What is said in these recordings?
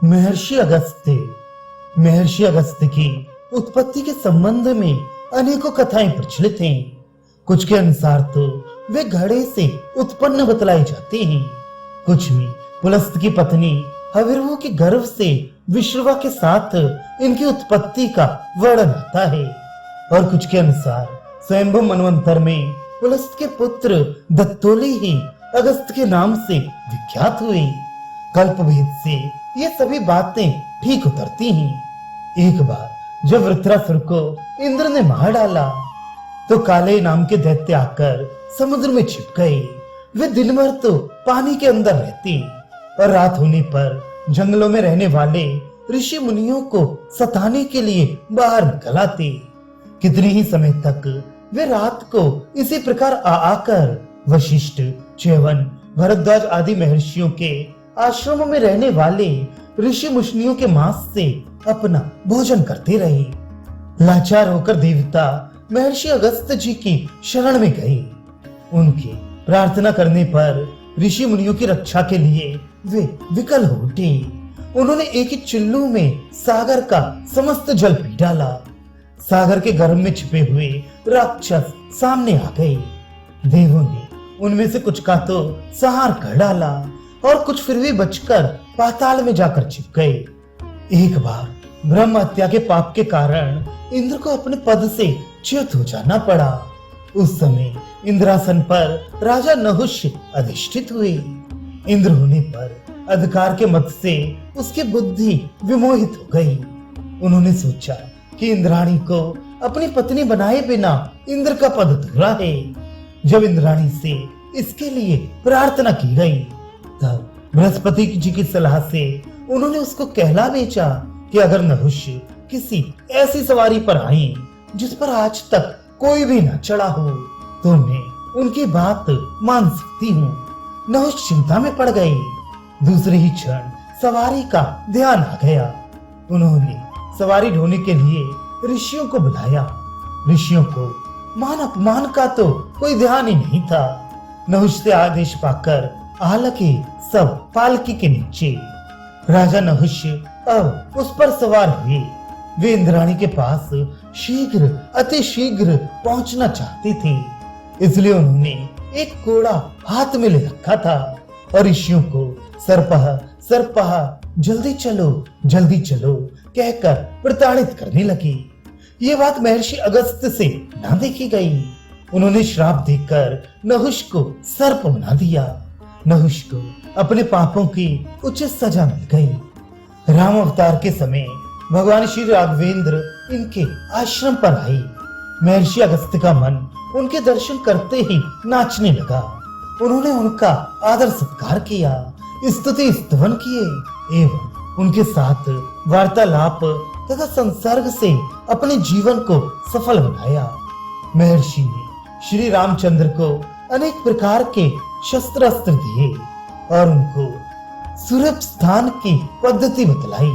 महर्षि अगस्त्य। महर्षि अगस्त्य की उत्पत्ति के संबंध में अनेकों कथाएं प्रचलित हैं। कुछ के अनुसार तो वे घड़े से उत्पन्न बतलाए जाते हैं, कुछ में पुलस्त की पत्नी हविर्भू के गर्भ से विश्रवा के साथ इनकी उत्पत्ति का वर्णन आता है, और कुछ के अनुसार स्वयंभू मनवंतर में पुलस्त के पुत्र दत्तोली ही अगस्त के नाम से विख्यात हुए। कल्पभेद से ये सभी बातें ठीक उतरती हैं। एक बार जब वृत्रासुर को इंद्र ने मार डाला तो काले नाम के दैत्य आकर समुद्र में छिप गए। वे दिन भर तो पानी के अंदर रहते और रात होने पर जंगलों में रहने वाले ऋषि मुनियों को सताने के लिए बाहर निकल आते। कितने ही समय तक वे रात को इसी प्रकार आकर वशिष्ठ, च्यवन, भरद्वाज आदि महर्षियों के आश्रमों में रहने वाले ऋषि मुनियों के मांस से अपना भोजन करते रहे। लाचार होकर देवता महर्षि अगस्त्य जी की शरण में गए। उनके प्रार्थना करने पर ऋषि मुनियों की रक्षा के लिए वे विकल हो उठे। उन्होंने एक ही चिल्लू में सागर का समस्त जल पी डाला। सागर के गर्भ में छिपे हुए राक्षस सामने आ गए। देवों ने उनमें से कुछ का तो संहार कर डाला और कुछ फिर भी बचकर पाताल में जाकर छिप गए। एक बार ब्रह्म हत्या के पाप के कारण इंद्र को अपने पद से च्युत हो जाना पड़ा। उस समय इंद्रासन पर राजा नहुष अधिष्ठित हुए। इंद्र होने पर अधिकार के मत से उसकी बुद्धि विमोहित हो गई। उन्होंने सोचा कि इंद्राणी को अपनी पत्नी बनाए बिना इंद्र का पद अधूरा है। जब इंद्राणी से इसके लिए प्रार्थना की गई तब बृहस्पति जी की सलाह से उन्होंने उसको कहला भेजा कि अगर नहुष किसी ऐसी सवारी पर आए जिस पर आज तक कोई भी न चढ़ा हो तो मैं उनकी बात मान सकती हूँ। नहुष चिंता में पड़ गए। दूसरे ही क्षण सवारी का ध्यान आ गया। उन्होंने सवारी ढोने के लिए ऋषियों को बुलाया। ऋषियों को मान अपमान का तो कोई ध्यान ही नहीं था। नहुष से आदेश पाकर आलके सब पालकी के नीचे। राजा नहुष अब उस पर सवार हुए। वे इंद्राणी के पास शीघ्र अति शीघ्र पहुंचना चाहते थे, इसलिए उन्होंने एक घोड़ा हाथ में ले रखा था और ऋषियों को सरपह सरपह जल्दी चलो कहकर प्रताड़ित करने लगे। ये बात महर्षि अगस्त्य से ना देखी गई। उन्होंने श्राप देकर नहुष को सर्प बना दिया। नहुष को अपने पापों की उचित सजा मिल गई। राम अवतार के समय भगवान श्री राघवेंद्र इनके आश्रम पर आए। महर्षि अगस्त्य का मन उनके दर्शन करते ही नाचने लगा। उन्होंने उनका आदर सत्कार किया, स्तुति स्तवन किए एवं उनके साथ वार्तालाप तथा संसर्ग से अपने जीवन को सफल बनाया। महर्षि ने श्री रामचंद्र को अनेक प्रकार के शस्त्र अस्त्र दिए और उनको सुरभ स्थान की पद्धति बतलाई।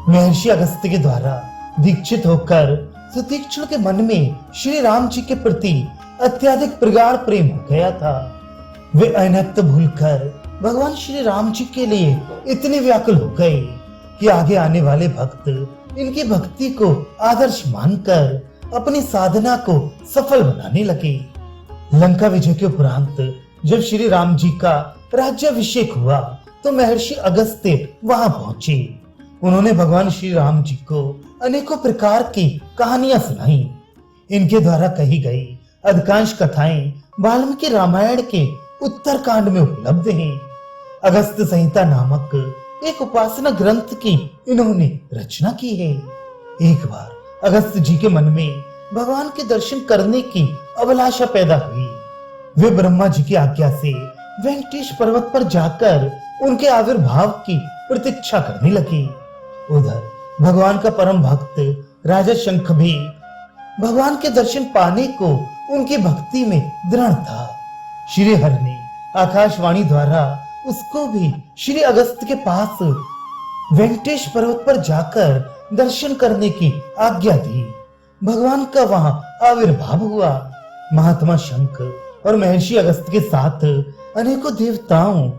महर्षि अगस्त्य के द्वारा दीक्षित होकर सुतीक्ष्ण के मन में श्री राम जी के प्रति अत्यधिक प्रगाढ़ प्रेम हो गया था। वे अनहत भूलकर भगवान श्री राम जी के लिए इतने व्याकुल हो गए कि आगे आने वाले भक्त इनकी भक्ति को आदर्श मानकर अपनी साधना को सफल बनाने लगे। लंका विजय के उपरांत जब श्री राम जी का राज्याभिषेक हुआ तो महर्षि अगस्त्य वहां पहुंचे। उन्होंने भगवान श्री राम जी को अनेकों प्रकार की कहानियां सुनाई। इनके द्वारा कही गई अधिकांश कथाएं वाल्मीकि रामायण के उत्तरकांड में उपलब्ध हैं। अगस्त्य संहिता नामक एक उपासना ग्रंथ की इन्होंने रचना की है। एक बार अगस्त्य जी के मन में भगवान के दर्शन करने की अभिलाषा पैदा हुई। वे ब्रह्मा जी की आज्ञा से वेंकटेश पर्वत पर जाकर उनके आविर्भाव की प्रतीक्षा करने लगे। उधर भगवान का परम भक्त राजा शंख भी भगवान के दर्शन पाने को उनकी भक्ति में दृढ़ था। श्री हरि ने आकाशवाणी द्वारा उसको भी श्री अगस्त्य के पास वेंकटेश पर्वत पर जाकर दर्शन करने की आज्ञा दी। भगवान का वहां आविर्भाव हुआ। महात्मा शंख और महर्षि अगस्त्य के साथ अनेकों देवताओं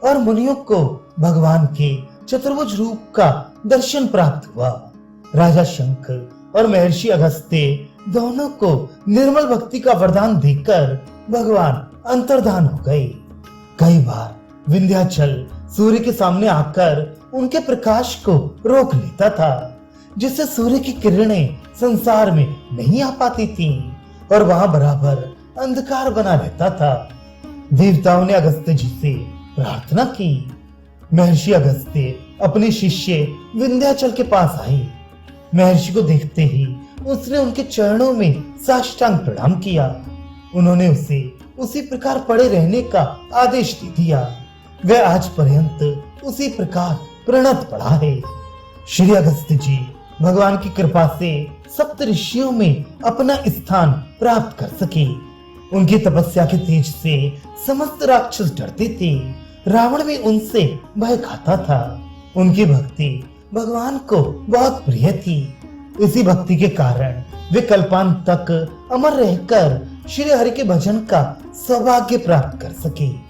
और मुनियों को भगवान के चतुर्भुज रूप का दर्शन प्राप्त हुआ। राजा शंख और महर्षि अगस्त्य दोनों को निर्मल भक्ति का वरदान देकर भगवान अंतर्धान हो गए। कई बार विंध्याचल सूर्य के सामने आकर उनके प्रकाश को रोक लेता था, जिससे सूर्य की किरणें संसार में नहीं आ पाती थीं और वहां बराबर अंधकार बना रहता था। देवताओं ने अगस्त्य जी से प्रार्थना की। महर्षि अगस्त्य अपने शिष्य विंध्याचल के पास आए। महर्षि को देखते ही उसने उनके चरणों में साष्टांग प्रणाम किया। उन्होंने उसे उसी प्रकार पड़े रहने का आदेश दे दिया। वह आज पर्यंत उसी प्रकार प्रणत पड़ा है। श्री अगस्त्य जी भगवान की कृपा से सप्त ऋषियों में अपना स्थान प्राप्त कर सके। उनकी तपस्या के तेज से समस्त राक्षस डरते थे। रावण भी उनसे भय खाता था। उनकी भक्ति भगवान को बहुत प्रिय थी। इसी भक्ति के कारण वे कल्पांत तक अमर रहकर श्री हरि के भजन का सौभाग्य प्राप्त कर सके।